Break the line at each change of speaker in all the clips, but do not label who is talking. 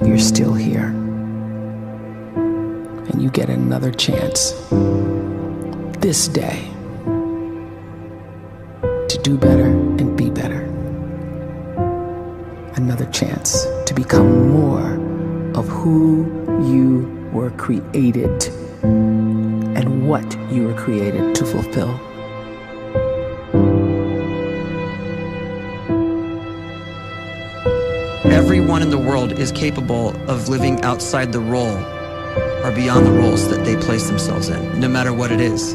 you're still here. And you get another chance this day to do better and be better. Another chance to become more of who you were created and what you were created to fulfill.
Everyone in the world is capable of living outside the role or beyond the roles that they place themselves in, no matter what it is.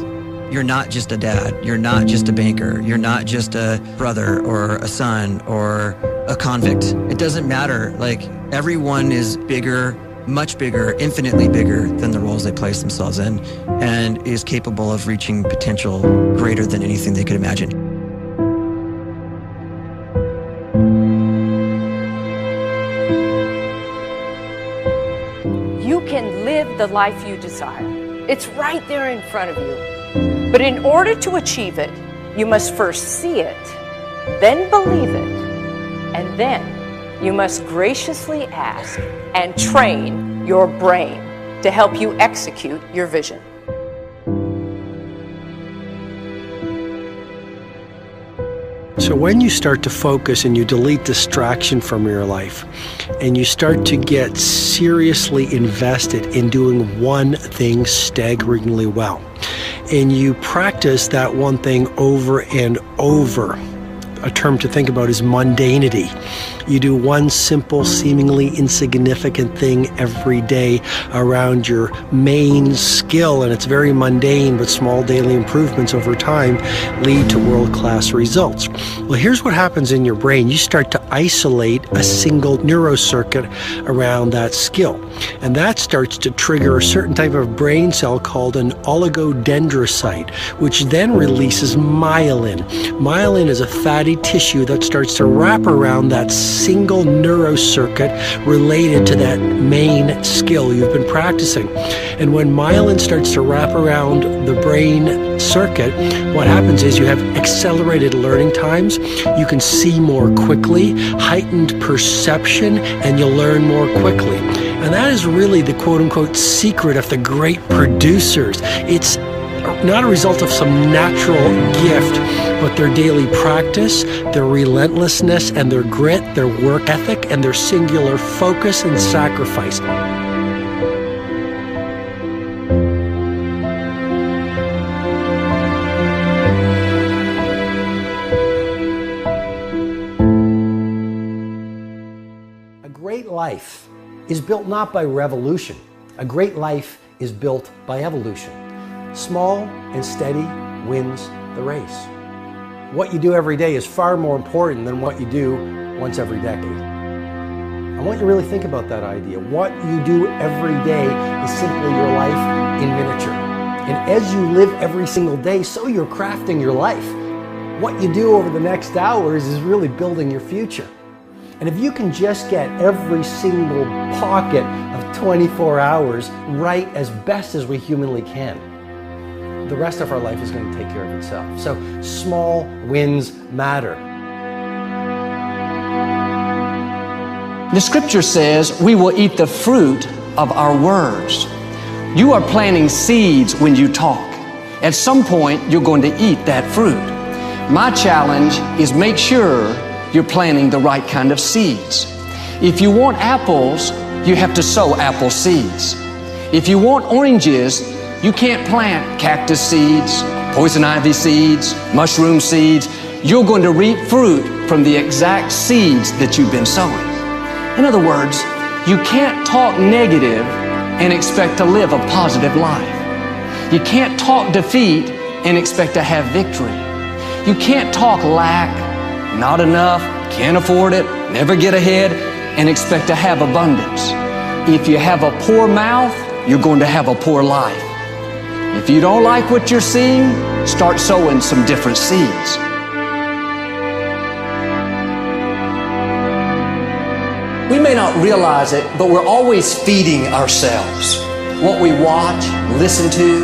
You're not just a dad, you're not just a banker, you're not just a brother or a son or a convict. It doesn't matter. Like, everyone is bigger, much bigger, infinitely bigger than the roles they place themselves in, and is capable of reaching potential greater than anything they could imagine.
You can live the life you desire. It's right there in front of you. But in order to achieve it, you must first see it, then believe it, and then you must graciously ask and train your brain to help you execute your vision.
So when you start to focus and you delete distraction from your life, and you start to get seriously invested in doing one thing staggeringly well, and you practice that one thing over and over, a term to think about is mundanity. You do one simple, seemingly insignificant thing every day around your main skill, and it's very mundane, but small daily improvements over time lead to world-class results. Well, here's what happens in your brain. You start to isolate a single neurocircuit around that skill, and that starts to trigger a certain type of brain cell called an oligodendrocyte, which then releases myelin. Myelin is a fatty tissue that starts to wrap around that single neurocircuit related to that main skill you've been practicing. And when myelin starts to wrap around the brain circuit, what happens is you have accelerated learning times, you can see more quickly, heightened perception, and you'll learn more quickly. And that is really the quote-unquote secret of the great producers. It's not a result of some natural gift, but their daily practice, their relentlessness and their grit, their work ethic, and their singular focus and sacrifice. A great life is built not by revolution. A great life is built by evolution. Small and steady wins the race. What you do every day is far more important than what you do once every decade. I want you to really think about that idea. What you do every day is simply your life in miniature. And as you live every single day, so you're crafting your life. What you do over the next hours is really building your future. And if you can just get every single pocket of 24 hours right as best as we humanly can, the rest of our life is going to take care of itself. So small wins matter.
The scripture says we will eat the fruit of our words. You are planting seeds when you talk. At some point, you're going to eat that fruit. My challenge is make sure you're planting the right kind of seeds. If you want apples, you have to sow apple seeds. If you want oranges, you can't plant cactus seeds, poison ivy seeds, mushroom seeds. You're going to reap fruit from the exact seeds that you've been sowing. In other words, you can't talk negative and expect to live a positive life. You can't talk defeat and expect to have victory. You can't talk lack, not enough, can't afford it, never get ahead, and expect to have abundance. If you have a poor mouth, you're going to have a poor life. If you don't like what you're seeing, start sowing some different seeds. We may not realize it, but we're always feeding ourselves. What we watch, listen to,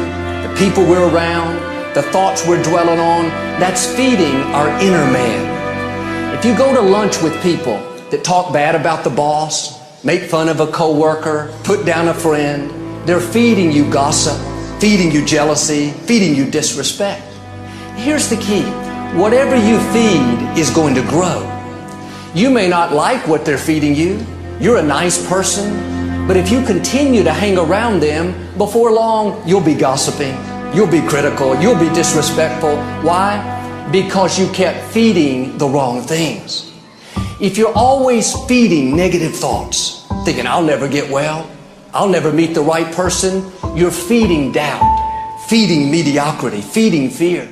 the people we're around, the thoughts we're dwelling on, that's feeding our inner man. If you go to lunch with people that talk bad about the boss, make fun of a coworker, put down a friend. They're feeding you gossip, feeding you jealousy, feeding you disrespect. Here's the key. Whatever you feed is going to grow. You may not like what they're feeding you. You're a nice person, but if you continue to hang around them, before long, you'll be gossiping. You'll be critical. You'll be disrespectful. Why? Because you kept feeding the wrong things. If you're always feeding negative thoughts, thinking, I'll never get well, I'll never meet the right person, you're feeding doubt, feeding mediocrity, feeding fear.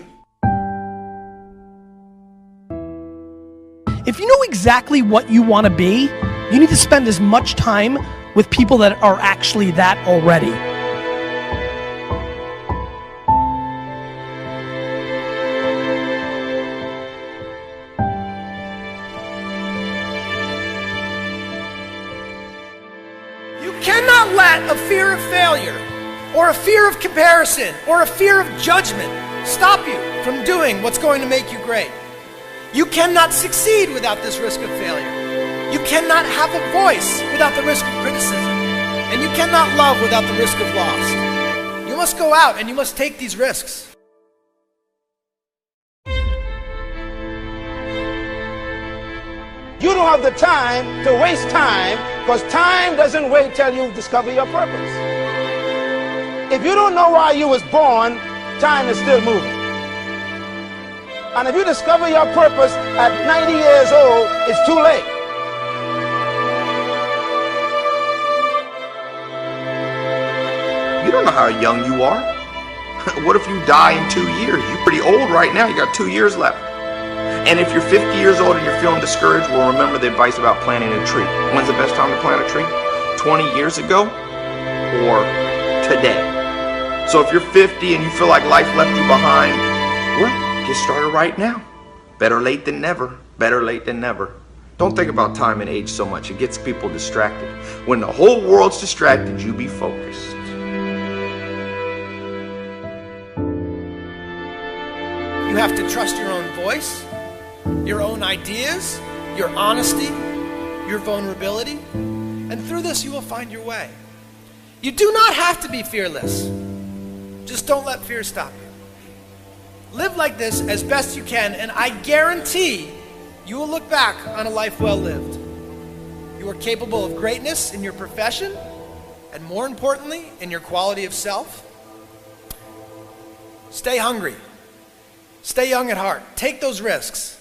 If you know exactly what you want to be, you need to spend as much time with people that are actually that already. You cannot let a fear of failure, or a fear of comparison, or a fear of judgment stop you from doing what's going to make you great. You cannot succeed without this risk of failure. You cannot have a voice without the risk of criticism. And you cannot love without the risk of loss. You must go out and you must take these risks.
You don't have the time to waste time, because time doesn't wait till you discover your purpose. If you don't know why you was born, time is still moving. And if you discover your purpose at 90 years old, it's too late.
You don't know how young you are. What if you die in 2 years? You're pretty old right now. You got 2 years left. And if you're 50 years old and you're feeling discouraged, well, remember the advice about planting a tree. When's the best time to plant a tree? 20 years ago or today? So if you're 50 and you feel like life left you behind, well, get started right now. Better late than never. Better late than never. Don't think about time and age so much. It gets people distracted. When the whole world's distracted, you be focused.
You have to trust your own voice, your own ideas, your honesty, your vulnerability, and through this you will find your way. You do not have to be fearless. Just don't let fear stop you. Live like this as best you can, and I guarantee you will look back on a life well lived. You are capable of greatness in your profession, and more importantly, in your quality of self. Stay hungry. Stay young at heart. Take those risks.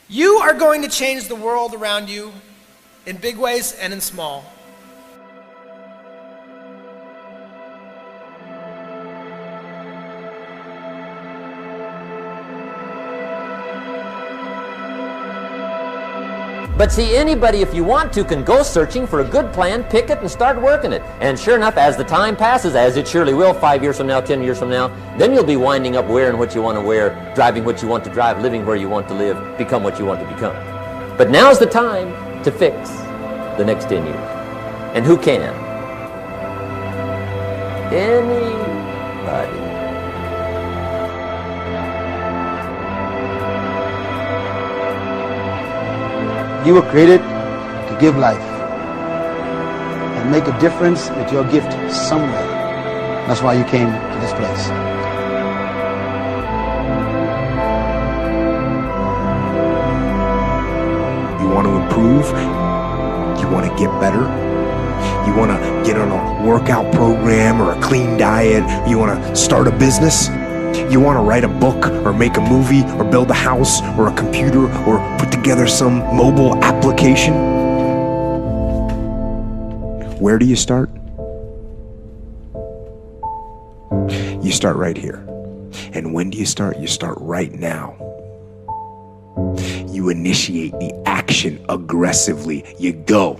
You are going to change the world around you in big ways and in small.
But see, anybody, if you want to, can go searching for a good plan, pick it, and start working it. And sure enough, as the time passes, as it surely will 5 years from now, 10 years from now, then you'll be winding up wearing what you want to wear, driving what you want to drive, living where you want to live, become what you want to become. But now's the time to fix the next 10 years. And who can? Anybody.
You were created to give life and make a difference with your gift somewhere. That's why you came to this place.
You want to improve? You want to get better? You want to get on a workout program or a clean diet? You want to start a business? You want to write a book or make a movie or build a house or a computer or put together some mobile application? Where do you start? You start right here. And when do you start? You start right now. You initiate the action aggressively. You go.